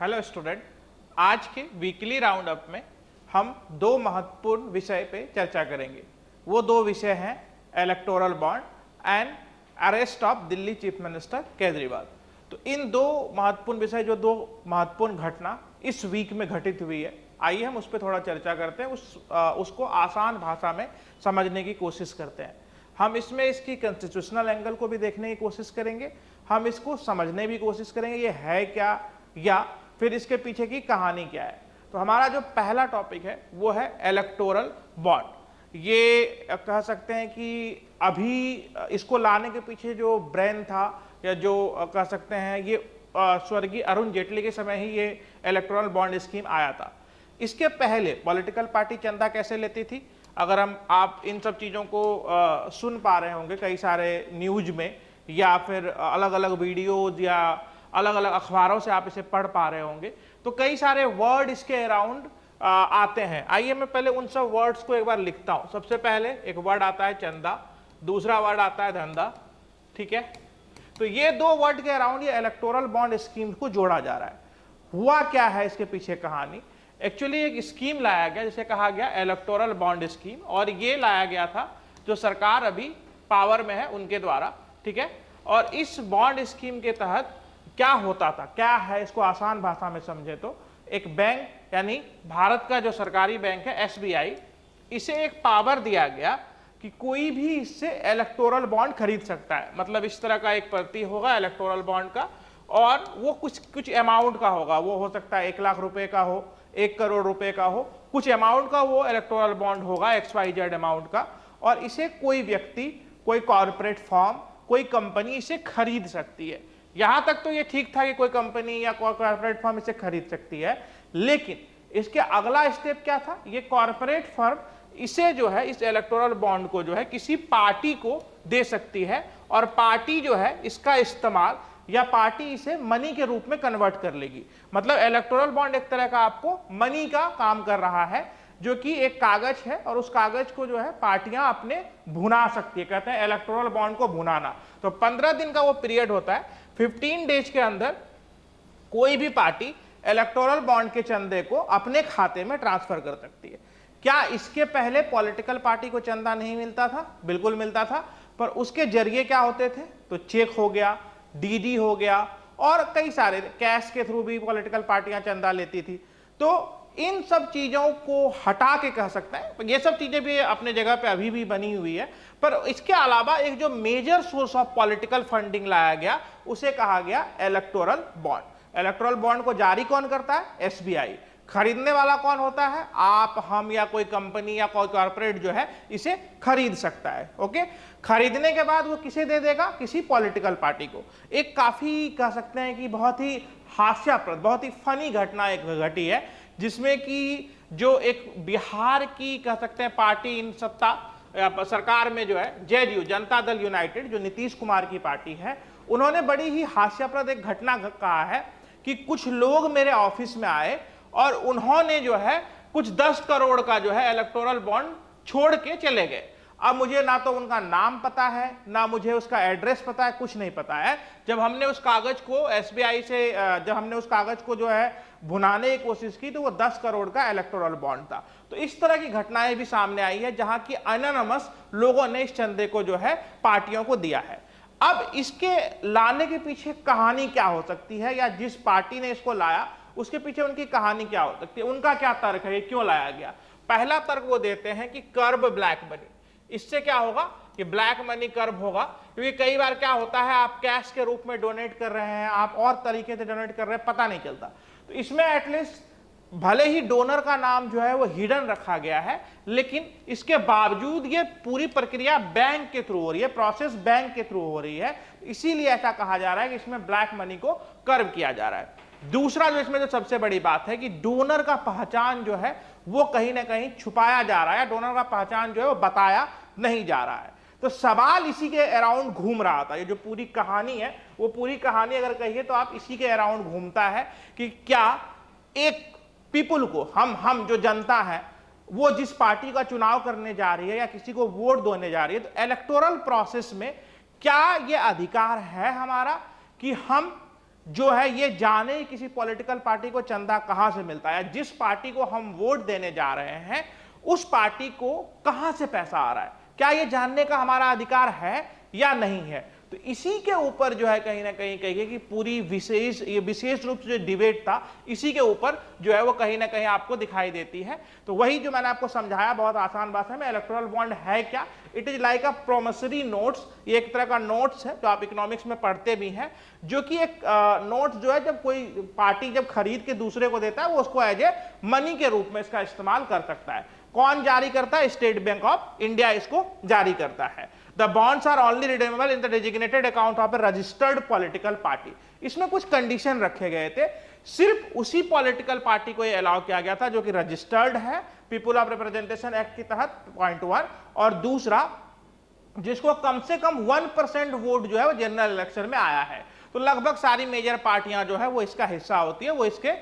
Hello student, आज के weekly round up में हम दो महत्वपूर्ण विषय पे चर्चा करेंगे। वो दो विषय हैं electoral bond and arrest of Delhi chief minister Kejriwal. तो इन दो महत्वपूर्ण विषय, जो दो महत्वपूर्ण घटना इस वीक में घटित हुई है, आइए हम उस पर थोड़ा चर्चा करते हैं, उसको आसान भाषा में समझने की कोशिश करते हैं। हम इसमें इसकी कॉन्स्टिट्यूशनल एंगल को भी देखने की कोशिश करेंगे, हम इसको समझने की कोशिश करेंगे ये है क्या, या फिर इसके पीछे की कहानी क्या है। तो हमारा जो पहला टॉपिक है वो है इलेक्टोरल बॉन्ड। ये कह सकते हैं कि अभी इसको लाने के पीछे जो ब्रेन था, या जो कह सकते हैं ये स्वर्गीय अरुण जेटली के समय ही ये इलेक्टोरल बॉन्ड स्कीम आया था। इसके पहले पॉलिटिकल पार्टी चंदा कैसे लेती थी, अगर आप इन सब चीज़ों को सुन पा रहे होंगे कई सारे न्यूज में, या फिर अलग अलग वीडियोज या अलग अलग अखबारों से आप इसे पढ़ पा रहे होंगे, तो कई सारे वर्ड इसके अराउंड आते हैं। आइए मैं पहले उन सब वर्ड्स को एक बार लिखता हूं। सबसे पहले एक वर्ड आता है चंदा, दूसरा वर्ड आता है धंधा, ठीक है। तो ये दो वर्ड के अराउंड ये इलेक्टोरल बॉन्ड स्कीम को जोड़ा जा रहा है। हुआ क्या है इसके पीछे कहानी? एक्चुअली एक स्कीम लाया गया जिसे कहा गया इलेक्टोरल बॉन्ड स्कीम, और ये लाया गया था जो सरकार अभी पावर में है उनके द्वारा, ठीक है। और इस बॉन्ड स्कीम के तहत क्या होता था, क्या है, इसको आसान भाषा में समझे तो एक बैंक, यानी भारत का जो सरकारी बैंक है एसबीआई, इसे एक पावर दिया गया कि कोई भी इससे इलेक्टोरल बॉन्ड खरीद सकता है। मतलब इस तरह का एक प्रति होगा इलेक्टोरल बॉन्ड का, और वो कुछ अमाउंट का होगा। वो हो सकता है 1 लाख रुपए का हो, 1 करोड़ रुपए का हो, कुछ अमाउंट का वो इलेक्टोरल बॉन्ड होगा, XYZ अमाउंट का। और इसे कोई व्यक्ति, कोई कॉर्पोरेट फर्म, कोई कंपनी इसे खरीद सकती है। यहां तक तो ये ठीक था कि कोई कंपनी या कोई कॉर्पोरेट फर्म इसे खरीद सकती है, लेकिन इसके अगला स्टेप क्या था? ये कॉर्पोरेट फर्म इसे जो है, इस इलेक्टोरल बॉन्ड को जो है किसी पार्टी को दे सकती है, और पार्टी जो है इसका इस्तेमाल, या पार्टी इसे मनी के रूप में कन्वर्ट कर लेगी। मतलब इलेक्टोरल बॉन्ड एक तरह का आपको मनी का काम कर रहा है, जो कि एक कागज है, और उस कागज को जो है पार्टियां अपने भुना सकती है। कहते हैं इलेक्टोरल बॉन्ड को भुनाना। तो 15 दिन का वो पीरियड होता है। 15 डेज के अंदर कोई भी पार्टी इलेक्टोरल बॉन्ड के चंदे को अपने खाते में ट्रांसफर कर सकती है। क्या इसके पहले पॉलिटिकल पार्टी को चंदा नहीं मिलता था? बिल्कुल मिलता था, पर उसके जरिए क्या होते थे? तो चेक हो गया, डीडी हो गया, और कई सारे कैश के थ्रू भी पॉलिटिकल पार्टियां चंदा लेती थी। तो इन सब चीजों को हटा के कह सकते हैं, ये सब चीजें भी अपने जगह पे अभी भी बनी हुई है, पर इसके अलावा एक जो major source of political funding लाया गया उसे कहा गया इलेक्टोरल बॉन्ड। इलेक्टोरल बॉन्ड को जारी कौन करता है? एसबीआई। खरीदने वाला कौन होता है? आप, हम, या कोई कंपनी या कोई कॉर्पोरेट जो है इसे खरीद सकता है। ओके, खरीदने के बाद वो किसे दे देगा? किसी पॉलिटिकल पार्टी को। एक काफी कह सकते हैं कि बहुत ही हास्यास्पद, बहुत ही फनी घटना एक घटी है, जिसमें कि जो एक बिहार की कह सकते हैं पार्टी इन सत्ता सरकार में जो है, जेडीयू, जनता दल यूनाइटेड, जो नीतीश कुमार की पार्टी है, उन्होंने बड़ी ही हास्यास्पद एक घटना कहा है कि कुछ लोग मेरे ऑफिस में आए और उन्होंने जो है कुछ 10 करोड़ का जो है इलेक्टोरल बॉन्ड छोड़ के चले गए। अब मुझे ना तो उनका नाम पता है, ना मुझे उसका एड्रेस पता है, कुछ नहीं पता है। जब हमने उस कागज को एसबीआई से, जब हमने उस कागज को जो है भुनाने की कोशिश की, तो वो 10 करोड़ का इलेक्टोरल बॉन्ड था। तो इस तरह की घटनाएं भी सामने आई है, जहां की अनोनिमस लोगों ने इस चंदे को जो है पार्टियों को दिया है। अब इसके लाने के पीछे कहानी क्या हो सकती है, या जिस पार्टी ने इसको लाया उसके पीछे उनकी कहानी क्या हो सकती है, उनका क्या तर्क है, क्यों लाया गया? पहला तर्क वो देते हैं कि कर्ब ब्लैक मनी। इससे क्या होगा कि ब्लैक मनी कर्ब होगा, क्योंकि कई बार क्या होता है, आप कैश के रूप में डोनेट कर रहे हैं, आप और तरीके से डोनेट कर रहे हैं, पता नहीं चलता। तो इसमें एटलीस्ट भले ही डोनर का नाम जो है वो हिडन रखा गया है, लेकिन इसके बावजूद ये पूरी प्रक्रिया बैंक के थ्रू हो रही है, प्रोसेस बैंक के थ्रू हो रही है। इसीलिए ऐसा कहा जा रहा है कि इसमें ब्लैक मनी को कर्ब किया जा रहा है। दूसरा जो इसमें जो सबसे बड़ी बात है कि डोनर का पहचान जो है वो कहीं ना कहीं छुपाया जा रहा है, डोनर का पहचान जो है वो बताया नहीं जा रहा है। तो सवाल इसी के अराउंड घूम रहा था। ये जो पूरी कहानी है, वो पूरी कहानी अगर कहिए तो आप इसी के अराउंड घूमता है कि क्या एक पीपुल को, हम जो जनता है, वो जिस पार्टी का चुनाव करने जा रही है या किसी को वोट देने जा रही है, तो इलेक्टोरल प्रोसेस में क्या ये अधिकार है हमारा कि हम जो है ये जाने किसी पॉलिटिकल पार्टी को चंदा कहां से मिलता है, जिस पार्टी को हम वोट देने जा रहे हैं उस पार्टी को कहां से पैसा आ रहा है, क्या ये जानने का हमारा अधिकार है या नहीं है। तो इसी के ऊपर जो है कहीं ना कहीं कहिए कि पूरी विशेष रूप से जो डिबेट था इसी के ऊपर जो है वो कहीं ना कहीं आपको दिखाई देती है। तो वही जो मैंने आपको समझाया बहुत आसान भाषा में, इलेक्टोरल बॉन्ड है क्या, it is like a promissory notes, ये एक तरह का नोट्स है जो आप इकोनॉमिक्स में पढ़ते भी हैं, जो कि एक नोट्स जो है जब कोई पार्टी जब खरीद के दूसरे को देता है वो उसको एज ए मनी के रूप में इसका इस्तेमाल कर सकता है। कौन जारी करता है, स्टेट बैंक ऑफ इंडिया इसको जारी करता है। The bonds are only redeemable in the designated account of a registered political party। इसमें कुछ कंडीशन रखे गए थे, सिर्फ उसी पॉलिटिकल पार्टी को ये अलाउ किया गया था जो कि रजिस्टर्ड है पीपुल ऑफ रिप्रेजेंटेशन एक्ट के तहत, पॉइंट 1, और दूसरा जिसको कम से कम 1% वोट जो है वो जनरल इलेक्शन में आया है। तो लगभग सारी मेजर पार्टियां जो है वो इसका हिस्सा होती है, वो इसके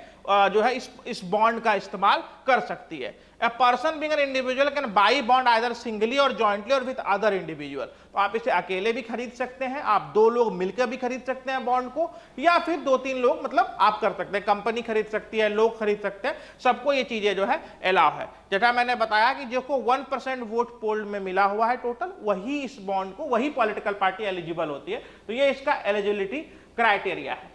जो है इस बॉन्ड का इस्तेमाल कर सकती है। A person being an individual can buy bond either singly or jointly or with other individual। तो आप इसे अकेले भी खरीद सकते हैं, आप दो लोग मिलकर भी खरीद सकते हैं बॉन्ड को, या फिर 2-3 लोग मतलब आप कर सकते हैं, कंपनी खरीद सकती है, लोग खरीद सकते हैं, सबको ये चीजें जो है अलाउ है। जैसा मैंने बताया कि जिसको 1% वोट पोल में मिला हुआ है टोटल, वही इस बॉन्ड को, वही पॉलिटिकल पार्टी एलिजिबल होती है। तो ये इसका एलिजिबिलिटी क्राइटेरिया है।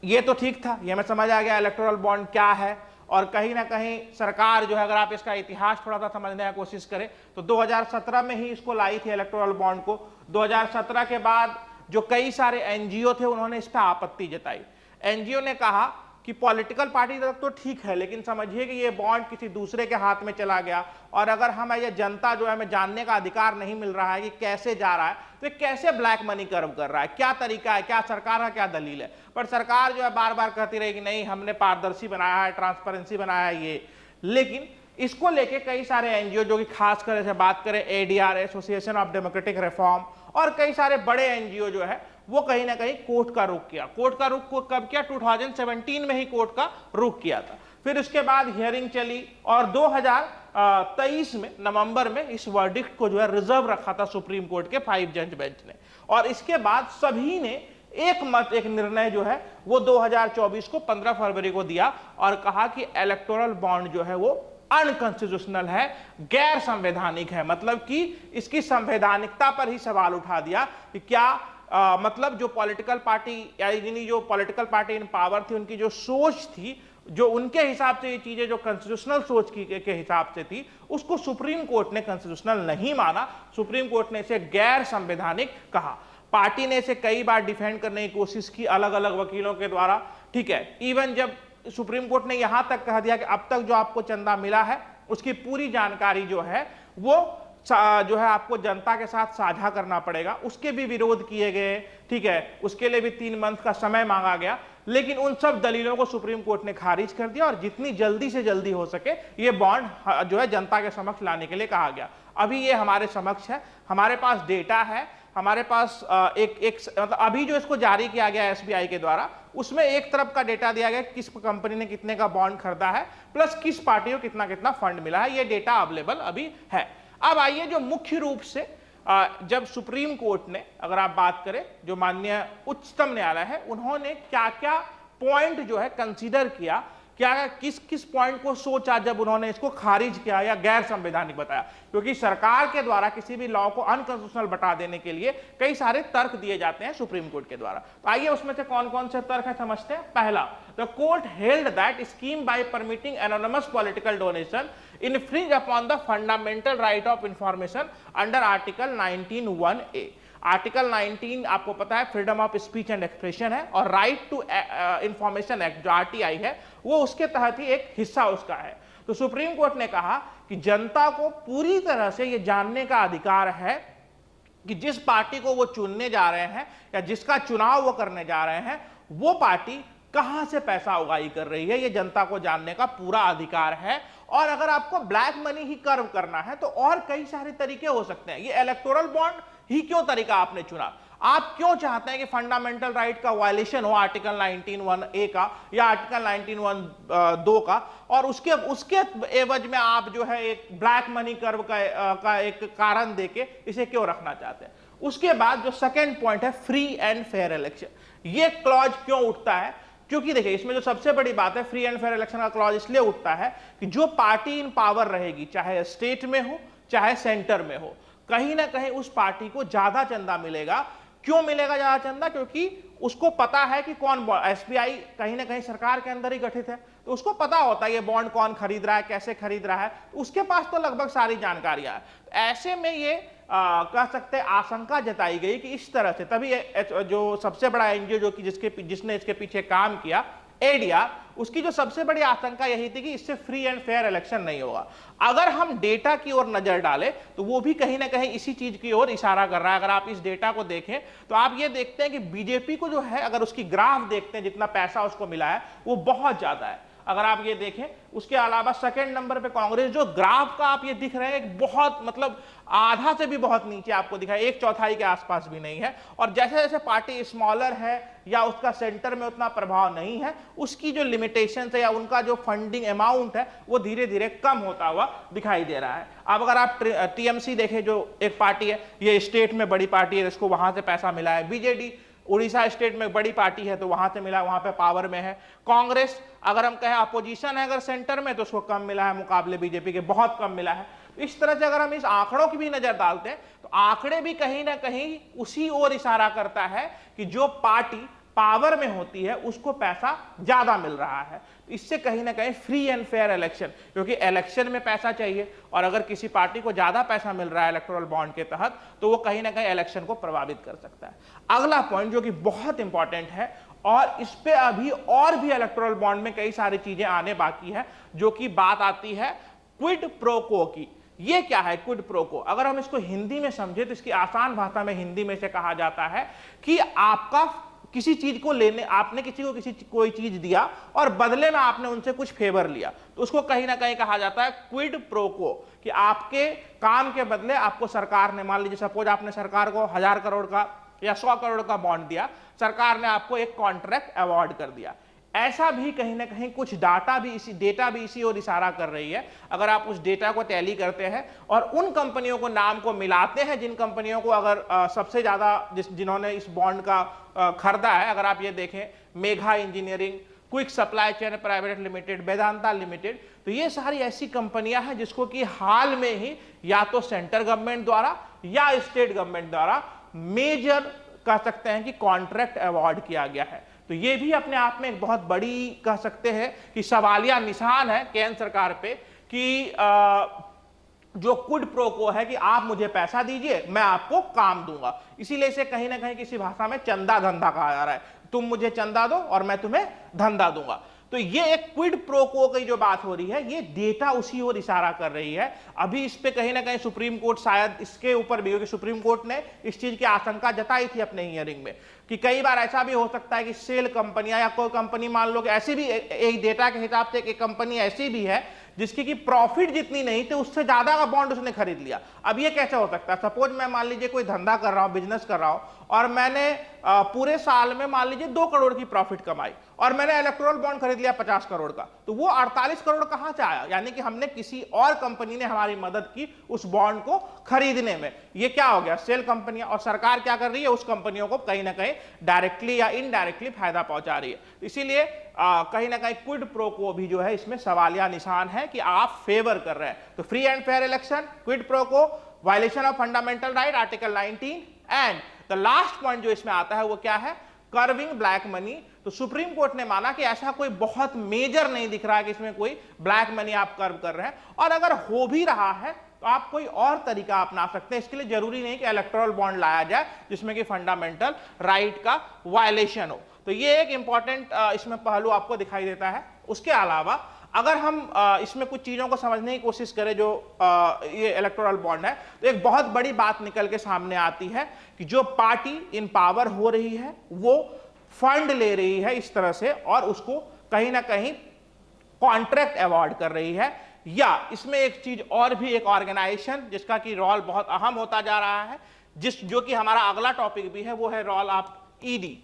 ये तो ठीक था, ये हमें समझ आ गया इलेक्टोरल बॉन्ड क्या है। और कहीं ना कहीं सरकार जो है, अगर आप इसका इतिहास थोड़ा सा समझने की कोशिश करें तो 2017 में ही इसको लाई थी इलेक्टोरल बॉन्ड को। 2017 के बाद जो कई सारे एनजीओ थे उन्होंने इस पर आपत्ति जताई। एनजीओ ने कहा कि पॉलिटिकल पार्टी तक तो ठीक है, लेकिन समझिए कि ये बॉन्ड किसी दूसरे के हाथ में चला गया, और अगर हम ये जनता जो है हमें जानने का अधिकार नहीं मिल रहा है कि कैसे जा रहा है, तो कैसे ब्लैक मनी कर्व कर रहा है, क्या तरीका है, क्या सरकार का क्या दलील है। पर सरकार जो है बार बार कहती रही कि नहीं हमने पारदर्शी बनाया है, ट्रांसपेरेंसी बनाया है ये। लेकिन इसको लेके कई सारे एनजीओ जो कि खासकर से बात करें ADR, association of democratic reform, और कई सारे बड़े एनजीओ जो है वो कहीं ना कहीं कोर्ट का रुख किया। कोर्ट का रुख को कब किया, 2017 में ही कोर्ट का रुख किया था। फिर उसके बाद हियरिंग चली और 2023 में नवंबर में इस वर्डिक्ट को जो है रिजर्व रखा था सुप्रीम कोर्ट के 5 जज बेंच ने, और इसके बाद सभी ने एक निर्णय जो है वो 2024 को 15 फरवरी को दिया और कहा कि इलेक्टोरल बॉन्ड जो है वो अनकॉन्स्टिट्यूशनल है, गैर संवैधानिक है। मतलब कि इसकी संवैधानिकता पर ही सवाल उठा दिया कि क्या मतलब जो पॉलिटिकल पार्टी यानी जो पॉलिटिकल पार्टी इन पावर थी, उनकी जो सोच थी, जो उनके हिसाब से ये चीजें जो कॉन्स्टिट्यूशनल सोच के हिसाब से थी, उसको सुप्रीम कोर्ट ने कॉन्स्टिट्यूशनल नहीं माना। सुप्रीम कोर्ट ने इसे गैर संवैधानिक कहा। पार्टी ने इसे कई बार डिफेंड करने की कोशिश की अलग अलग वकीलों के द्वारा, ठीक है। इवन जब सुप्रीम कोर्ट ने यहां तक कह दिया कि अब तक जो आपको चंदा मिला है उसकी पूरी जानकारी जो है वो जो है आपको जनता के साथ साझा करना पड़ेगा, उसके भी विरोध किए गए, ठीक है। उसके लिए भी 3 मंथ का समय मांगा गया, लेकिन उन सब दलीलों को सुप्रीम कोर्ट ने खारिज कर दिया और जितनी जल्दी से जल्दी हो सके ये बॉन्ड जो है जनता के समक्ष लाने के लिए कहा गया। अभी ये हमारे समक्ष है, हमारे पास डेटा है, हमारे पास मतलब अभी जो इसको जारी किया गया एसबीआई के द्वारा, उसमें एक तरफ का डेटा दिया गया किस कंपनी ने कितने का बॉन्ड खरीदा है प्लस किस पार्टी को कितना कितना फंड मिला है, ये डेटा अवेलेबल अभी है। अब आइए जो मुख्य रूप से जब सुप्रीम कोर्ट ने, अगर आप बात करें जो माननीय उच्चतम न्यायालय है, उन्होंने क्या क्या पॉइंट जो है कंसीडर किया, क्या किस किस पॉइंट को सोचा जब उन्होंने इसको खारिज किया या गैर संवैधानिक बताया। क्योंकि सरकार के द्वारा किसी भी लॉ को अनकॉन्स्टिट्यूशनल बता देने के लिए कई सारे तर्क दिए जाते हैं सुप्रीम कोर्ट के द्वारा। तो आइए उसमें से कौन कौन से तर्क है समझते हैं। पहला, the court held that scheme bye permitting anonymous political donation infringe upon the fundamental right of information under article 19(1)(a)। Article 19 आपको पता है freedom of speech and expression है, और राइट टू इंफॉर्मेशन एक्ट जो आरटीआई है वो उसके तहत ही एक हिस्सा उसका है। तो सुप्रीम कोर्ट ने कहा कि जनता को पूरी तरह से ये जानने का अधिकार है कि जिस पार्टी को वो चुनने जा रहे हैं या जिसका चुनाव वो करने जा रहे हैं वो पार्टी कहां से पैसा उगाही कर रही है, ये जनता को जानने का पूरा अधिकार है। और अगर आपको ब्लैक मनी ही कर्व करना है तो और कई सारे तरीके हो सकते हैं। ये इलेक्टोरल बॉन्ड ही क्यों तरीका आपने चुना? आप क्यों चाहते हैं कि फंडामेंटल राइट का वायलेशन हो आर्टिकल 19(1)(a) का या आर्टिकल 19(1)(2) का, और उसके एवज में आप जो है एक ब्लैक मनी कर्व का एक कारण देके इसे क्यों रखना चाहते हैं? उसके बाद जो सेकंड पॉइंट है फ्री एंड फेयर इलेक्शन, ये क्लॉज क्यों उठता है? क्योंकि देखिए इसमें जो सबसे बड़ी बात है, फ्री एंड फेयर इलेक्शन का क्लॉज इसलिए उठता है कि जो पार्टी इन पावर रहेगी, चाहे स्टेट में हो चाहे सेंटर में हो, कहीं ना कहीं उस पार्टी को ज्यादा चंदा मिलेगा। क्यों मिलेगा ज्यादा चंदा? क्योंकि उसको पता है कि कौन, एसबीआई कहीं ना कहीं सरकार के अंदर ही गठित है, तो उसको पता होता है ये बॉन्ड कौन खरीद रहा है, कैसे खरीद रहा है, तो उसके पास तो लगभग सारी जानकारियां है। तो ऐसे में ये कह सकते हैं आशंका जताई गई कि इस तरह से, तभी जो सबसे बड़ा एनजीओ जो कि जिसने इसके पीछे काम किया, एडीआर, उसकी जो सबसे बड़ी आशंका यही थी कि इससे फ्री एंड फेयर इलेक्शन नहीं होगा। अगर हम डेटा की ओर नजर डालें तो वो भी कहीं ना कहीं इसी चीज की ओर इशारा कर रहा है। अगर आप इस डेटा को देखें तो आप ये देखते हैं कि बीजेपी को जो है, अगर उसकी ग्राफ देखते हैं, जितना पैसा उसको मिला है वो बहुत ज्यादा है। अगर आप ये देखें, उसके अलावा सेकंड नंबर पे कांग्रेस, जो ग्राफ का आप ये दिख रहे हैं बहुत, मतलब आधा से भी बहुत नीचे आपको दिखा है, एक चौथाई के आसपास भी नहीं है। और जैसे जैसे पार्टी स्मॉलर है या उसका सेंटर में उतना प्रभाव नहीं है, उसकी जो लिमिटेशन है या उनका जो फंडिंग अमाउंट है वो धीरे धीरे कम होता हुआ दिखाई दे रहा है। अब अगर आप टीएमसी देखें, जो एक पार्टी है, ये स्टेट में बड़ी पार्टी है, इसको वहां से पैसा मिला है। बीजेडी उड़ीसा स्टेट में बड़ी पार्टी है तो वहां से मिला, वहां पे पावर में है। कांग्रेस अगर हम कहें अपोजिशन है अगर सेंटर में, तो उसको कम मिला है मुकाबले बीजेपी के, बहुत कम मिला है। तो इस तरह से अगर हम इस आंकड़ों की भी नजर डालते हैं तो आंकड़े भी कहीं ना कहीं उसी ओर इशारा करता है कि जो पार्टी पावर में होती है उसको पैसा ज्यादा मिल रहा है। इससे कहीं ना कहीं फ्री एंड फेयर इलेक्शन, क्योंकि इलेक्शन में पैसा चाहिए और अगर किसी पार्टी को ज्यादा पैसा मिल रहा है इलेक्टोरल बॉन्ड के तहत, तो वो कहीं ना कहीं इलेक्शन को प्रभावित कर सकता है। अगला पॉइंट जो कि बहुत इंपॉर्टेंट है, और इस पे अभी और भी इलेक्टोरल बॉन्ड में कई सारी चीजें आने बाकी है, जो कि बात आती है क्विड प्रो को की। ये क्या है क्विड प्रो को? अगर हम इसको हिंदी में समझे तो इसकी आसान भाषा में हिंदी में से कहा जाता है कि आपका किसी चीज को लेने, आपने किसी को कोई चीज दिया और बदले में आपने उनसे कुछ फेवर लिया, तो उसको कहीं ना कहीं कहा जाता है क्विड प्रो को, कि आपके काम के बदले आपको सरकार ने, मान लीजिए सपोज आपने सरकार को 1000 करोड़ का या 100 करोड़ का बॉन्ड दिया, सरकार ने आपको एक कॉन्ट्रैक्ट अवार्ड कर दिया। ऐसा भी कहीं ना कहीं कुछ डेटा भी इसी ओर इशारा कर रही है। अगर आप उस डेटा को टैली करते हैं और उन कंपनियों को नाम को मिलाते हैं जिन कंपनियों को अगर सबसे ज्यादा जिन्होंने इस बॉन्ड का खरीदा है, अगर आप ये देखें, Megha engineering, quick supply chain private limited, Vedanta limited, तो ये सारी ऐसी कंपनियां हैं जिसको कि हाल में ही या तो सेंट्रल गवर्नमेंट द्वारा या स्टेट गवर्नमेंट द्वारा मेजर कह सकते हैं कि कॉन्ट्रैक्ट अवार्ड किया गया है। तो ये भी अपने आप में एक बहुत बड़ी कह सकते हैं कि सवालिया निशान है केंद्र सरकार पे कि जो क्विड प्रो को है कि आप मुझे पैसा दीजिए, मैं आपको काम दूंगा। इसीलिए इसे कहीं ना कहीं किसी भाषा में चंदा धंधा कहा जा रहा है, तुम मुझे चंदा दो और मैं तुम्हें धंधा दूंगा। तो ये एक क्विड प्रो को की जो बात हो रही है, ये डेटा उसी ओर इशारा कर रही है। अभी इस पे कहीं ना कहीं सुप्रीम कोर्ट शायद इसके ऊपर भी, क्योंकि सुप्रीम कोर्ट ने इस चीज की आशंका जताई थी अपने हियरिंग में कि कई बार ऐसा भी हो सकता है कि सेल कंपनियां या कोई कंपनी, मान लो कि ऐसी भी एक डेटा के हिसाब से एक कंपनी ऐसी भी है जिसकी की प्रॉफिट जितनी नहीं थी उससे ज्यादा का बॉन्ड उसने खरीद लिया। अब ये कैसे हो सकता है? सपोज मैं मान लीजिए कोई धंधा कर रहा हूं, बिजनेस कर रहा हूं, और मैंने पूरे साल में मान लीजिए 2 करोड़ की प्रॉफिट कमाई और मैंने इलेक्टोरल बॉन्ड खरीद लिया 50 करोड़ का, तो वो 48 करोड़ कहां से आया? यानी कि हमने किसी और कंपनी ने हमारी मदद की उस बॉन्ड को खरीदने में। ये क्या हो गया? सेल कंपनियां। और सरकार क्या कर रही है? उस कंपनियों को कहीं ना कहीं डायरेक्टली या इनडायरेक्टली फायदा पहुंचा रही है। इसीलिए कहीं ना कहीं क्विड प्रो को भी जो है इसमें सवालिया निशान है कि आप फेवर कर रहे हैं। तो free and fair election, quid pro quo, violation of fundamental right article 19, and the last point जो इसमें आता है वो क्या है? Curbing black money. तो सुप्रीम कोर्ट ने माना कि ऐसा कोई बहुत मेजर नहीं दिख रहा है कि इसमें कोई ब्लैक मनी आप कर्व कर रहे हैं, और अगर हो भी रहा है तो आप कोई और तरीका अपना सकते हैं। इसके लिए जरूरी नहीं कि इलेक्टोरल बॉन्ड लाया जाए जिसमें कि फंडामेंटल राइट का वायलेशन हो। तो ये एक इंपॉर्टेंट इसमें पहलू आपको दिखाई देता है। उसके अलावा अगर हम इसमें कुछ चीजों को समझने की कोशिश करें जो ये इलेक्टोरल बॉन्ड है, तो एक बहुत बड़ी बात निकल के सामने आती है कि जो पार्टी इन पावर हो रही है वो फंड ले रही है इस तरह से और उसको कहीं ना कहीं कॉन्ट्रैक्ट अवार्ड कर रही है। या इसमें एक चीज और भी, एक ऑर्गेनाइजेशन जिसका कि रोल बहुत अहम होता जा रहा है, जो कि हमारा अगला टॉपिक भी है, वो है role of ED,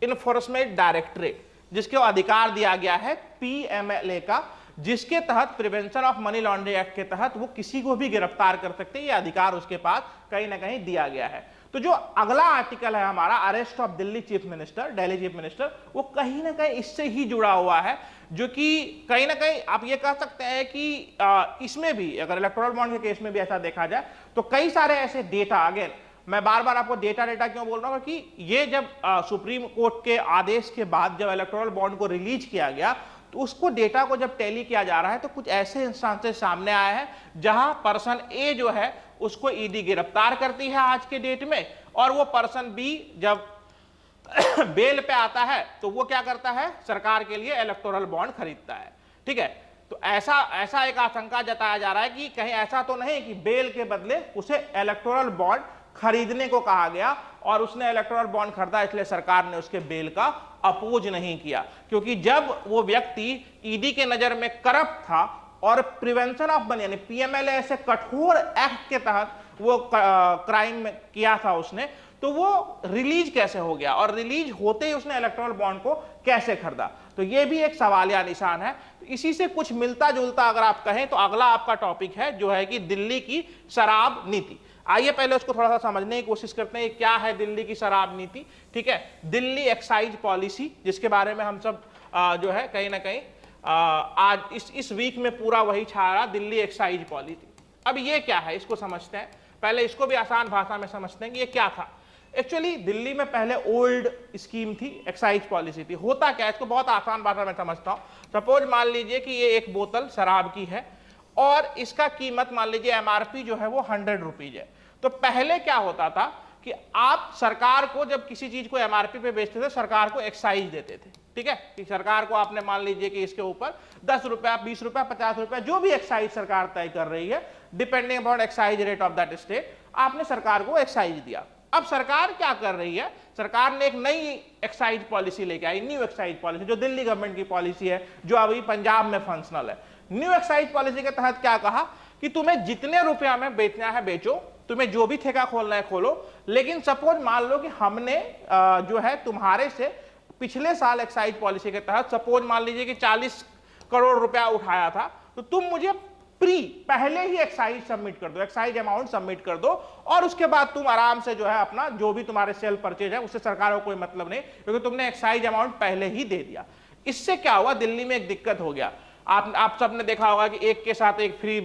enforcement directorate, जिसको अधिकार दिया गया है पीएमएलए का, जिसके तहत prevention of money laundering act के तहत वो किसी को भी गिरफ्तार कर सकते हैं, ये अधिकार उसके पास कहीं ना कहीं दिया गया है। तो जो अगला आर्टिकल है हमारा, arrest of Delhi chief minister, Delhi chief minister, वो कहीं ना कहीं इससे ही जुड़ा हुआ है, जो कि कहीं ना कहीं आप ये कह सकते हैं कि इसमें भी अगर इलेक्टोरल बॉन्ड के केस में भी ऐसा देखा जाए तो कई सारे ऐसे डेटा, अगेन मैं बार बार आपको डेटा क्यों बोल रहा हूं कि ये जब सुप्रीम कोर्ट के आदेश के बाद जब इलेक्टोरल बॉन्ड को रिलीज किया गया तो उसको डेटा को जब टैली किया जा रहा है तो कुछ ऐसे इंस्टांसेस सामने आए हैं जहां पर्सन ए जो है उसको ईडी गिरफ्तार करती है आज के डेट में, और वो पर्सन बी जब बेल पे आता है तो वो क्या करता है, सरकार के लिए इलेक्टोरल बॉन्ड खरीदता है। ठीक है, तो ऐसा एक आशंका जताया जा रहा है कि कहीं ऐसा तो नहीं कि बेल के बदले उसे इलेक्टोरल बॉन्ड खरीदने को कहा गया और उसने इलेक्टोरल बॉन्ड खरीदा इसलिए सरकार ने उसके बेल का अपोज नहीं किया, क्योंकि जब वो व्यक्ति ईडी के नजर में करप्ट था और प्रिवेंशन ऑफ मनी यानी पीएमएलए ऐसे कठोर एक्ट के तहत वो क्राइम किया था उसने, तो वो रिलीज कैसे हो गया और रिलीज होते ही उसने इलेक्टोरल बॉन्ड को कैसे खरीदा, तो ये भी एक सवालिया निशान है। तो इसी से कुछ मिलता जुलता अगर आप कहें तो अगला आपका टॉपिक है जो है कि दिल्ली की शराब नीति। आइए पहले उसको थोड़ा सा समझने की कोशिश करते हैं क्या है दिल्ली की शराब नीति। ठीक है, दिल्ली एक्साइज पॉलिसी, जिसके बारे में हम सब जो है कहीं ना कहीं आज इस वीक में पूरा वही छा रहा, दिल्ली एक्साइज पॉलिसी। अब ये क्या है इसको समझते हैं, पहले इसको भी आसान भाषा में समझते हैं कि ये क्या था। एक्चुअली दिल्ली में पहले ओल्ड स्कीम थी, एक्साइज पॉलिसी थी। होता क्या है, इसको बहुत आसान भाषा में समझता हूं। सपोज मान लीजिए कि ये एक बोतल शराब की है और इसका कीमत मान लीजिए एमआरपी जो है वो 100 रुपीज है। तो पहले क्या होता था कि आप सरकार को जब किसी चीज को एमआरपी पे बेचते थे सरकार को एक्साइज देते थे। ठीक है, कि सरकार को आपने मान लीजिए कि इसके ऊपर 10 रुपया, 20 रुपया, 50 रुपया जो भी एक्साइज सरकार तय कर रही है depending upon excise rate of that state, आपने सरकार को एक्साइज दिया। अब सरकार क्या कर रही है, सरकार ने एक नई एक्साइज पॉलिसी लेके आई, न्यू एक्साइज पॉलिसी, जो दिल्ली गवर्नमेंट की पॉलिसी है जो अभी पंजाब में फंक्शनल है। न्यू एक्साइज पॉलिसी के तहत क्या कहा कि तुम्हें जितने रुपया में बेचना है बेचो, तुम्हें जो भी ठेका खोलना है खोलो, लेकिन सपोज मान लो कि हमने जो है तुम्हारे से पिछले साल एक्साइज पॉलिसी के तहत सपोज मान लीजिए कि 40 करोड़ रुपया उठाया था, तो तुम मुझे पहले ही एक्साइज सबमिट कर दो, एक्साइज अमाउंट सबमिट कर दो, और उसके बाद तुम आराम से जो है अपना जो भी तुम्हारे सेल परचेज है उससे सरकार को कोई मतलब नहीं, क्योंकि तुमने एक्साइज अमाउंट पहले ही दे दिया। इससे क्या हुआ, दिल्ली में एक दिक्कत हो गया। आप सबने देखा होगा कि एक के साथ एक फ्री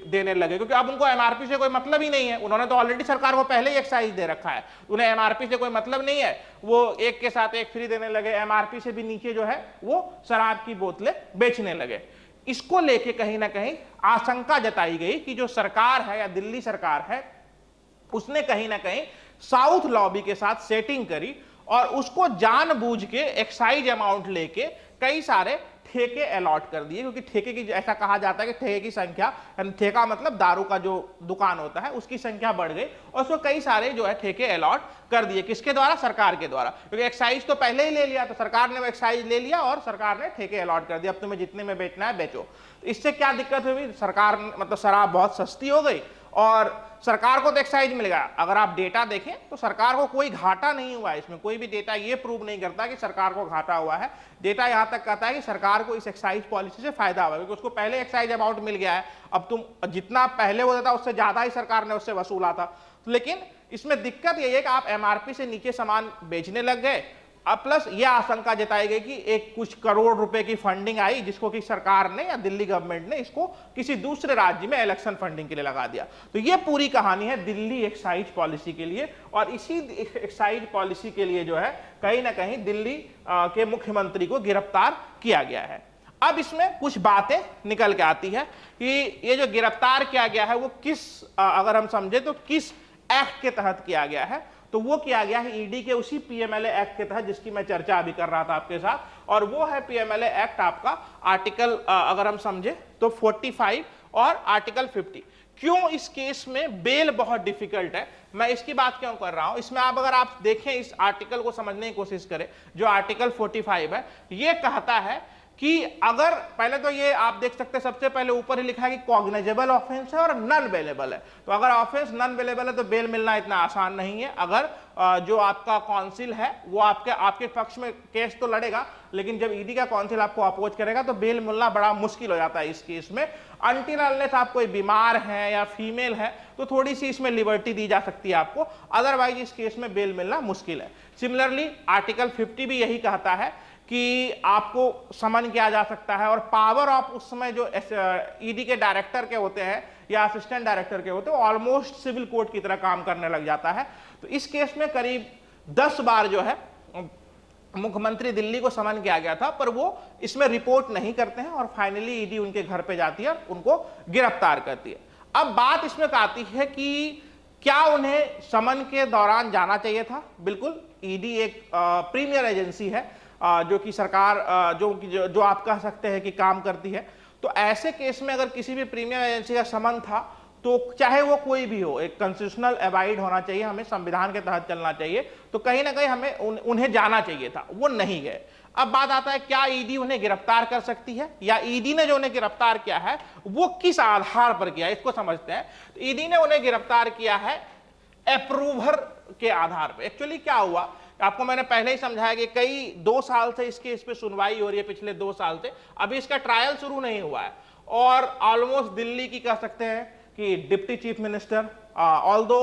देने लगे, क्योंकि अब उनको एमआरपी से कोई मतलब ही नहीं है। उन्होंने तो ऑलरेडी सरकार को पहले ही एक्साइज दे रखा है, उन्हें एमआरपी से कोई मतलब नहीं है। वो एक के साथ एक फ्री देने लगे, एमआरपी से भी नीचे जो है वो शराब की बोतलें बेचने लगे। इसको लेके कहीं ना कहीं आशंका जताई गई कि जो सरकार है या दिल्ली सरकार है उसने कहीं ना कहीं साउथ लॉबी के साथ सेटिंग करी और उसको जानबूझ के एक्साइज अमाउंट लेके कई सारे ठेके अलॉट कर दिए, क्योंकि ठेके की ऐसा कहा जाता है कि ठेके की संख्या, ठेका मतलब दारू का जो दुकान होता है उसकी संख्या बढ़ गई और उसको कई सारे जो है ठेके अलॉट कर दिए। किसके द्वारा, सरकार के द्वारा, क्योंकि एक्साइज तो पहले ही ले लिया, तो सरकार ने वो एक्साइज ले लिया और सरकार ने ठेके अलॉट कर दिया, अब तुम्हें जितने में बेचना है बेचो। तो इससे क्या दिक्कत हुई, सरकार मतलब शराब बहुत सस्ती हो गई और सरकार को तो एक्साइज मिल गया। अगर आप डेटा देखें तो सरकार को कोई घाटा नहीं हुआ है, इसमें कोई भी डेटा ये प्रूव नहीं करता कि सरकार को घाटा हुआ है। डेटा यहां तक कहता है कि सरकार को इस एक्साइज पॉलिसी से फायदा हुआ, क्योंकि उसको पहले एक्साइज अमाउंट मिल गया है। अब तुम जितना पहले होता था उससे ज्यादा ही सरकार ने उससे वसूला था, लेकिन इसमें दिक्कत यही है कि आप एमआरपी से नीचे सामान बेचने लग गए। अब प्लस यह आशंका जताई गई कि एक कुछ करोड़ रुपए की फंडिंग आई जिसको कि सरकार ने या दिल्ली गवर्नमेंट ने इसको किसी दूसरे राज्य में इलेक्शन फंडिंग के लिए लगा दिया। तो ये पूरी कहानी है दिल्ली एक्साइज पॉलिसी के लिए, और इसी एक्साइज पॉलिसी के लिए जो है कहीं ना कहीं दिल्ली के मुख्यमंत्री को गिरफ्तार किया गया है। अब इसमें कुछ बातें निकल के आती है कि ये जो गिरफ्तार किया गया है वो किस, अगर हम समझे तो किस एक्ट के तहत किया गया है, तो वो किया गया है ईडी के उसी पीएमएलए एक्ट के तहत जिसकी मैं चर्चा अभी कर रहा था आपके साथ, और वो है पीएमएलए एक्ट आपका आर्टिकल अगर हम समझे तो 45 और आर्टिकल 50। क्यों इस केस में बेल बहुत डिफिकल्ट है, मैं इसकी बात क्यों कर रहा हूं, इसमें अगर आप देखें इस आर्टिकल को समझने की कोशिश करें, जो आर्टिकल 45 है, ये कहता है कि अगर पहले तो ये आप देख सकते हैं, सबसे पहले ऊपर ही लिखा है कि कॉग्निजेबल ऑफेंस है और नॉन बेलेबल है। तो अगर ऑफेंस नॉन बेलेबल है तो बेल मिलना इतना आसान नहीं है। अगर जो आपका काउंसिल है वो आपके पक्ष में केस तो लड़ेगा, लेकिन जब ईडी का काउंसिल आपको अपोज करेगा तो बेल मिलना बड़ा मुश्किल हो जाता है इस केस में। अनटिल अनलेस आप कोई बीमार है या फीमेल है तो थोड़ी सी इसमें लिबर्टी दी जा सकती है आपको, अदरवाइज इस केस में बेल मिलना मुश्किल है। सिमिलरली आर्टिकल 50 भी यही कहता है कि आपको समन किया जा सकता है, और पावर ऑफ उस समय जो ईडी के डायरेक्टर के होते हैं या असिस्टेंट डायरेक्टर के होते हैं, ऑलमोस्ट सिविल कोर्ट की तरह काम करने लग जाता है। तो इस केस में करीब 10 बार जो है मुख्यमंत्री दिल्ली को समन किया गया था, पर वो इसमें रिपोर्ट नहीं करते हैं और फाइनली ईडी उनके घर पे जाती है, उनको गिरफ्तार करती है। अब बात इसमें आती है कि क्या उन्हें समन के दौरान जाना चाहिए था? बिल्कुल, ईडी एक प्रीमियर एजेंसी है जो कि सरकार जो आप कह सकते हैं कि काम करती है। तो ऐसे केस में अगर किसी भी प्रीमियर एजेंसी का समन था तो चाहे वो कोई भी हो, एक कॉन्स्टिट्यूशनल अबाइड होना चाहिए, हमें संविधान के तहत चलना चाहिए, तो कहीं ना कहीं हमें उन्हें जाना चाहिए था, वो नहीं गए। अब बात आता है क्या ईडी उन्हें गिरफ्तार कर सकती है, या ईडी ने जो उन्हें गिरफ्तार किया है वो किस आधार पर किया है, इसको समझते हैं। तो ईडी ने उन्हें गिरफ्तार किया है अप्रूवर के आधार पर। एक्चुअली क्या हुआ, आपको मैंने पहले ही समझाया कि कई 2 साल से इसके इस पे सुनवाई हो रही है, पिछले 2 साल से, अभी इसका ट्रायल शुरू नहीं हुआ है। और ऑलमोस्ट दिल्ली की कह सकते हैं कि डिप्टी चीफ मिनिस्टर, ऑल्दो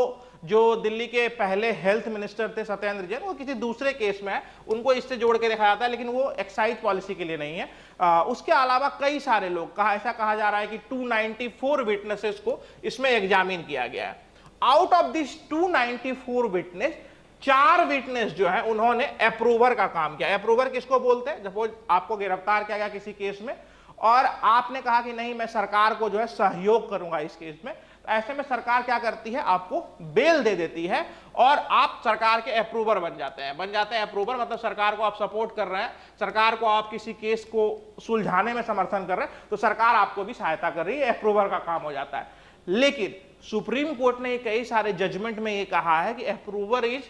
जो दिल्ली के पहले हेल्थ मिनिस्टर थे सत्येंद्र जैन, वो किसी दूसरे केस में है, उनको इससे जोड़ के देखा जाता है, लेकिन वो एक्साइज पॉलिसी के लिए नहीं है। उसके अलावा कई सारे लोग ऐसा कहा जा रहा है कि 294 विटनेसेस को इसमें एग्जामिन किया गया है। Out of this 294 witness 4 witness जो है उन्होंने अप्रूवर का काम किया। अप्रूवर किसको बोलते हैं? सपोज आपको गिरफ्तार किया गया किसी केस में और आपने कहा कि नहीं मैं सरकार को जो है सहयोग करूंगा इस केस में, तो ऐसे में सरकार क्या करती है, आपको बेल दे देती है और आप सरकार के अप्रूवर बन जाते हैं। अप्रूवर मतलब सरकार को आप सपोर्ट कर रहे हैं, सरकार को आप किसी केस को सुलझाने में समर्थन कर रहे हैं, तो सरकार आपको भी सहायता कर रही है, अप्रूवर का काम हो जाता है। लेकिन सुप्रीम कोर्ट ने कई सारे जजमेंट में ये कहा है कि अप्रूवर इज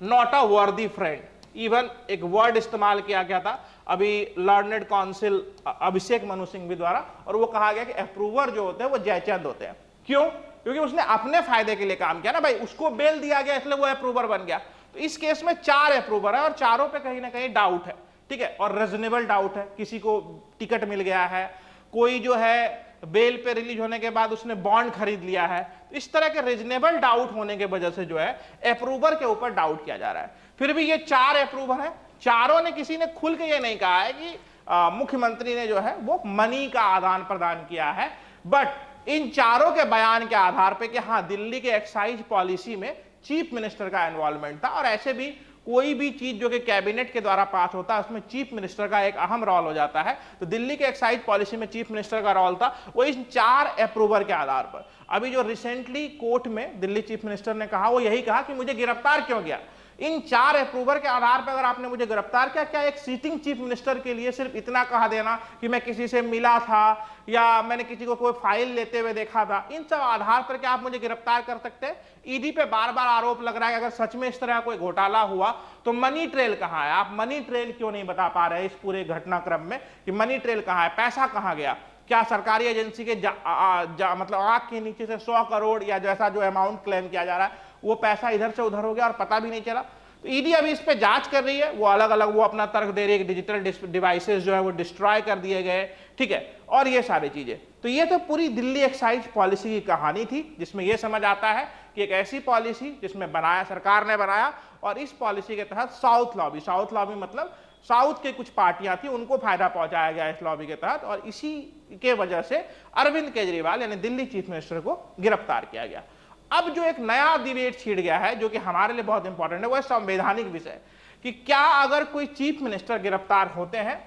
नॉट अ वर्दी फ्रेंड। इवन एक वर्ड इस्तेमाल किया गया था अभी लर्नेड काउंसिल अभिषेक मनु सिंघवी द्वारा, और वो कहा गया कि अप्रूवर जो होते हैं वो जयचंद होते हैं। क्यों? क्योंकि उसने अपने फायदे के लिए काम किया ना भाई, उसको बेल दिया गया इसलिए वो अप्रूवर बन गया। तो इस केस में 4 अप्रूवर है और चारों पे कहीं ना कहीं डाउट है, ठीक है, और रीजनेबल डाउट है। किसी को टिकट मिल गया है, कोई जो है बेल पे रिलीज होने के बाद उसने बॉन्ड खरीद लिया है, तो इस तरह के रीजनेबल डाउट होने के वजह से जो है अप्रूवर के ऊपर डाउट किया जा रहा है। फिर भी ये 4 अप्रूवर है, चारों ने किसी ने खुल के ये नहीं कहा है कि मुख्यमंत्री ने जो है वो मनी का आदान प्रदान किया है, बट इन चारों के बयान के आधार पे कि हाँ दिल्ली के एक्साइज पॉलिसी में चीफ मिनिस्टर का इन्वॉल्वमेंट था, और ऐसे भी कोई भी चीज जो कि कैबिनेट के द्वारा पास होता है उसमें चीफ मिनिस्टर का एक अहम रोल हो जाता है। तो दिल्ली के एक्साइज पॉलिसी में चीफ मिनिस्टर का रोल था, वो इन 4 अप्रूवर के आधार पर। अभी जो रिसेंटली कोर्ट में दिल्ली चीफ मिनिस्टर ने कहा वो यही कहा कि मुझे गिरफ्तार क्यों किया, इन 4 अप्रूवर के आधार पर अगर आपने मुझे गिरफ्तार किया, क्या एक सीटिंग चीफ मिनिस्टर के लिए सिर्फ इतना कहा देना कि मैं किसी से मिला था या मैंने किसी को कोई फाइल लेते हुए देखा था, इन सब आधार पर क्या आप मुझे गिरफ्तार कर सकते हैं? ईडी पे बार बार आरोप लग रहा है कि अगर सच में इस तरह कोई घोटाला हुआ तो मनी ट्रेल कहां है? आप मनी ट्रेल क्यों नहीं बता पा रहे इस पूरे घटनाक्रम में कि मनी ट्रेल कहां है, पैसा कहां गया? क्या सरकारी एजेंसी के मतलब आंख के नीचे से 100 करोड़ या जैसा जो अमाउंट क्लेम किया जा रहा है वो पैसा इधर से उधर हो गया और पता भी नहीं चला? तो ईडी अभी इस पे जांच कर रही है, वो अलग अलग वो अपना तर्क दे रही है, डिजिटल डिवाइसेस जो है वो डिस्ट्रॉय कर दिए गए, ठीक है, और ये सारी चीजें। तो ये तो पूरी दिल्ली एक्साइज पॉलिसी की कहानी थी, जिसमें ये समझ आता है कि एक ऐसी पॉलिसी जिसमें बनाया सरकार ने बनाया, और इस पॉलिसी के तहत साउथ लॉबी मतलब साउथ के कुछ पार्टियां थी उनको फायदा पहुंचाया गया इस लॉबी के तहत, और इसी के वजह से अरविंद केजरीवाल यानी दिल्ली चीफ मिनिस्टर को गिरफ्तार किया गया। अब जो एक नया डिबेट छिड़ गया है जो कि हमारे लिए बहुत इंपॉर्टेंट है, वो है संवैधानिक विषय कि क्या अगर कोई चीफ मिनिस्टर गिरफ्तार होते हैं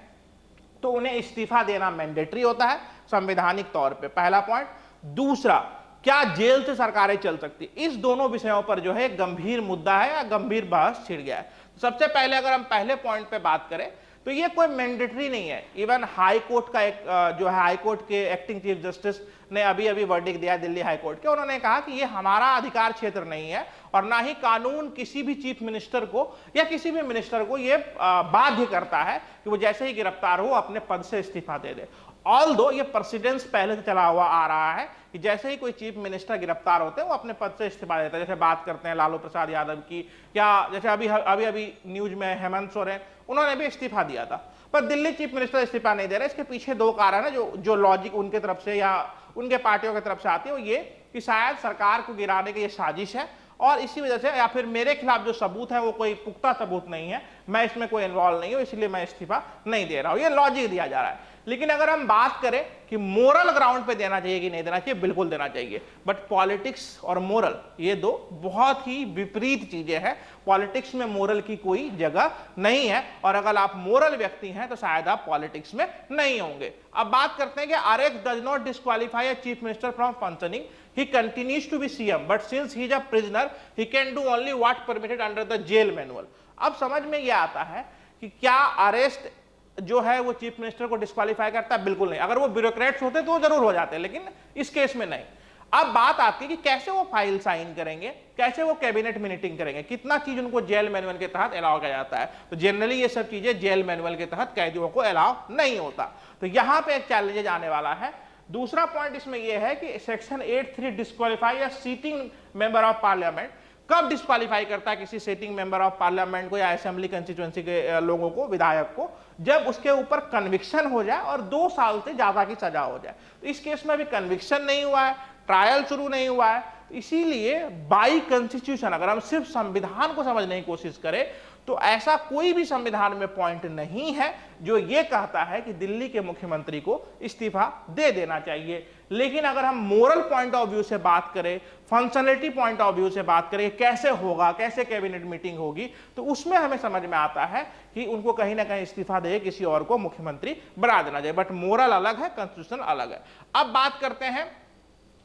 तो उन्हें इस्तीफा देना मैंडेटरी होता है संवैधानिक तौर पे, पहला पॉइंट। दूसरा, क्या जेल से सरकारें चल सकती? इस दोनों विषयों पर जो है एक गंभीर मुद्दा है या गंभीर बहस छिड़ गया है। सबसे पहले अगर हम पहले पॉइंट पे बात करें तो ये कोई मैंडेटरी नहीं है। इवन हाई कोर्ट का एक जो है हाई कोर्ट के एक्टिंग चीफ जस्टिस ने अभी वर्डिक्ट दिया दिल्ली हाई कोर्ट के, उन्होंने कहा कि ये हमारा अधिकार क्षेत्र नहीं है और ना ही कानून किसी भी चीफ मिनिस्टर को या किसी भी मिनिस्टर को ये बाध्य करता है कि वो जैसे ही गिरफ्तार हो अपने पद से इस्तीफा दे दे। ऑल्दो ये प्रेसिडेंस पहले से चला हुआ आ रहा है कि जैसे ही कोई चीफ मिनिस्टर गिरफ्तार होते हैं वो अपने पद से इस्तीफा देता है। जैसे बात करते हैं लालू प्रसाद यादव की, क्या जैसे अभी न्यूज में हेमंत सोरेन, उन्होंने भी इस्तीफा दिया था, पर दिल्ली चीफ मिनिस्टर इस्तीफा नहीं दे रहे। इसके पीछे दो कारण है जो लॉजिक उनके तरफ से या उनके पार्टियों की तरफ से आती है, वो ये कि शायद सरकार को गिराने की ये साजिश है और इसी वजह से, या फिर मेरे खिलाफ जो सबूत है वो कोई पुख्ता सबूत नहीं है, मैं इसमें कोई इन्वॉल्व नहीं हूं, इसलिए मैं इस्तीफा नहीं दे रहा हूं। ये लॉजिक दिया जा रहा है। लेकिन अगर हम बात करें कि मोरल ग्राउंड पे देना चाहिए कि नहीं देना चाहिए, बिल्कुल देना चाहिए। बट पॉलिटिक्स और मोरल ये दो बहुत ही विपरीत चीजें हैं। पॉलिटिक्स में मोरल की कोई जगह नहीं है और अगर आप मोरल व्यक्ति हैं तो शायद आप पॉलिटिक्स में नहीं होंगे। अब बात करते हैं कि arrest does not disqualify a chief minister from functioning, he continues to be CM but since he is a prisoner he can do only what permitted under the jail manual। अब समझ में यह आता है कि क्या अरेस्ट जो है वो चीफ मिनिस्टर को डिस्क्वालीफाई करता है? बिल्कुल नहीं। अगर वो ब्यूरोक्रेट्स होते तो वो जरूर हो जाते, लेकिन इस केस में नहीं। अब बात आती है कि कैसे वो फाइल साइन करेंगे, कैसे वो कैबिनेट मीटिंग करेंगे, कितना चीज उनको जेल मैनुअल के तहत अलाउ किया जाता है। तो जनरली ये सब चीजें जेल मैनुअल के तहत कैदियों को अलाउ नहीं होता। तो यहां पे एक चैलेंज आने वाला है। दूसरा पॉइंट इसमें यह है कि सेक्शन 8(3) डिस्क्वालीफाई या सीटिंग मेंबर ऑफ पार्लियामेंट, कब डिस्क्वालीफाई करता है किसी सिटिंग मेंबर ऑफ पार्लियामेंट को या असेंबली कंस्टिट्यूएंसी के लोगों को, विधायक को, जब उसके ऊपर कन्विक्शन हो जाए और 2 साल से ज्यादा की सजा हो जाए। तो इस केस में अभी कन्विक्शन नहीं हुआ है, ट्रायल शुरू नहीं हुआ है, इसीलिए बाई कॉन्स्टिट्यूशन अगर हम सिर्फ संविधान को समझने की कोशिश करें तो ऐसा कोई भी संविधान में पॉइंट नहीं है जो ये कहता है कि दिल्ली के मुख्यमंत्री को इस्तीफा दे देना चाहिए। लेकिन अगर हम मोरल पॉइंट ऑफ व्यू से बात करें, फंक्शनलिटी पॉइंट ऑफ व्यू से बात करें, कैसे होगा, कैसे कैबिनेट मीटिंग होगी, तो उसमें हमें समझ में आता है कि उनको कहीं ना कहीं इस्तीफा दे किसी और को मुख्यमंत्री बना देना चाहिए। बट मोरल अलग है, कॉन्स्टिट्यूशन अलग है। अब बात करते हैं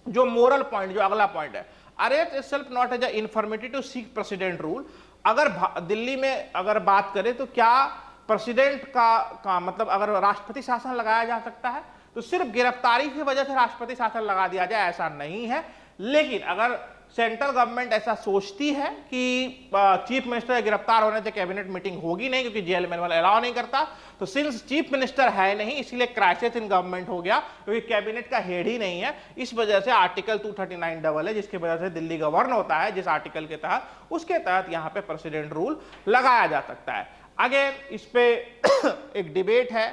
जो मोरल पॉइंट, जो अगला पॉइंट है, arrest itself not as a informative to seek president rule. अगर दिल्ली में अगर बात करें तो क्या प्रेसिडेंट का मतलब अगर राष्ट्रपति शासन लगाया जा सकता है तो सिर्फ गिरफ्तारी की वजह से राष्ट्रपति शासन लगा दिया जाए, ऐसा नहीं है। लेकिन अगर सेंट्रल गवर्नमेंट ऐसा सोचती है कि चीफ मिनिस्टर गिरफ्तार होने से कैबिनेट मीटिंग होगी नहीं क्योंकि जेल मैनुअल अलाउ नहीं करता, तो सिंस चीफ मिनिस्टर है नहीं इसलिए क्राइसिस इन गवर्नमेंट हो गया क्योंकि कैबिनेट का हेड ही नहीं है। इस वजह से आर्टिकल 239 डबल है जिसकी वजह से दिल्ली गवर्न होता है, जिस आर्टिकल के तहत, उसके तहत यहां पे प्रेसिडेंट रूल लगाया जा सकता है। अगेन इस पे एक डिबेट है।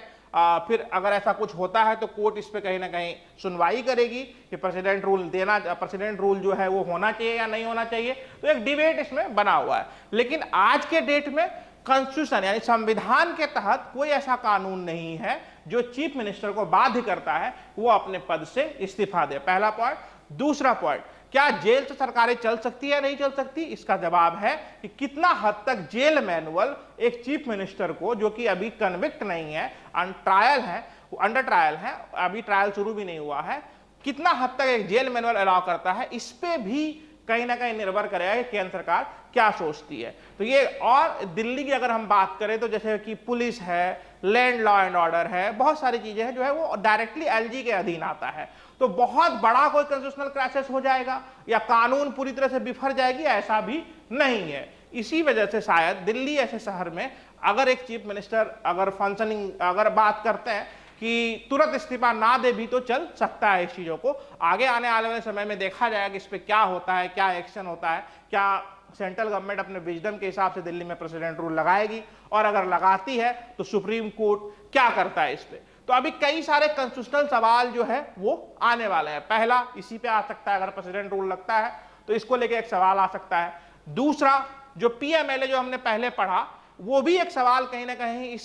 फिर अगर ऐसा कुछ होता है तो कोर्ट इस पे कहीं ना कहीं सुनवाई करेगी कि प्रेसिडेंट रूल जो है वो होना चाहिए या नहीं होना चाहिए। तो एक डिबेट इसमें बना हुआ है। लेकिन आज के डेट में कॉन्स्टिट्यूशन यानी संविधान के तहत कोई ऐसा कानून नहीं है जो चीफ मिनिस्टर को बाध्य करता है वो अपने पद से इस्तीफा दे। पहला पॉइंट। दूसरा पॉइंट, क्या जेल से सरकारें चल सकती है या नहीं चल सकती? इसका जवाब है कि कितना हद तक जेल मैनुअल एक चीफ मिनिस्टर को, जो कि अभी कन्विक्ट नहीं है, अंडर ट्रायल है, अभी ट्रायल शुरू भी नहीं हुआ है, कितना हद तक एक जेल मैनुअल अलाउ करता है, इस पे भी कहीं ना कहीं निर्भर करेगा कि केंद्र सरकार क्या सोचती है। तो ये, और दिल्ली की अगर हम बात करें तो जैसे कि पुलिस है, लैंड लॉ एंड ऑर्डर है, बहुत सारी चीजें हैं जो है वो डायरेक्टली एलजी के अधीन आता है। तो बहुत बड़ा कोई कॉन्स्टिट्यूशनल क्राइसिस हो जाएगा या कानून पूरी तरह से बिफर जाएगी, ऐसा भी नहीं है। इसी वजह से शायद दिल्ली ऐसे शहर में अगर एक चीफ मिनिस्टर अगर फंक्शनिंग अगर बात करते हैं कि तुरंत इस्तीफा ना दे भी तो चल सकता है। इस चीजों को आगे आने वाले समय में देखा जाएगा कि इस पर क्या होता है, क्या एक्शन होता है, क्या सेंट्रल गवर्नमेंट अपने विजडम के हिसाब से दिल्ली में प्रेसिडेंट रूल लगाएगी, और अगर लगाती है तो सुप्रीम कोर्ट क्या करता है इस पे। तो अभी कई सारे कॉन्स्टिट्यूशनल सवाल जो है वो आने वाले हैं। पहला इसी पे आ सकता है, अगर प्रेसिडेंट रूल लगता है तो इसको लेके एक सवाल आ सकता है। दूसरा, जो पीएमएलए जो हमने पहले पढ़ा, वो भी एक सवाल कहीं ना कहीं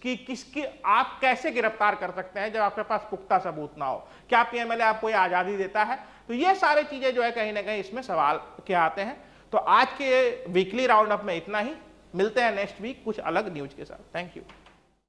कि किसकी आप कैसे गिरफ्तार कर सकते हैं जब आपके पास पुख्ता सबूत ना हो, क्या पीएमएलए आपको ये आजादी देता है? तो ये सारी चीजें जो है कहीं ना कहीं इसमें सवाल के आते हैं। तो आज के वीकली राउंड अप में इतना ही, मिलते हैं नेक्स्ट वीक कुछ अलग न्यूज के साथ। Thank you.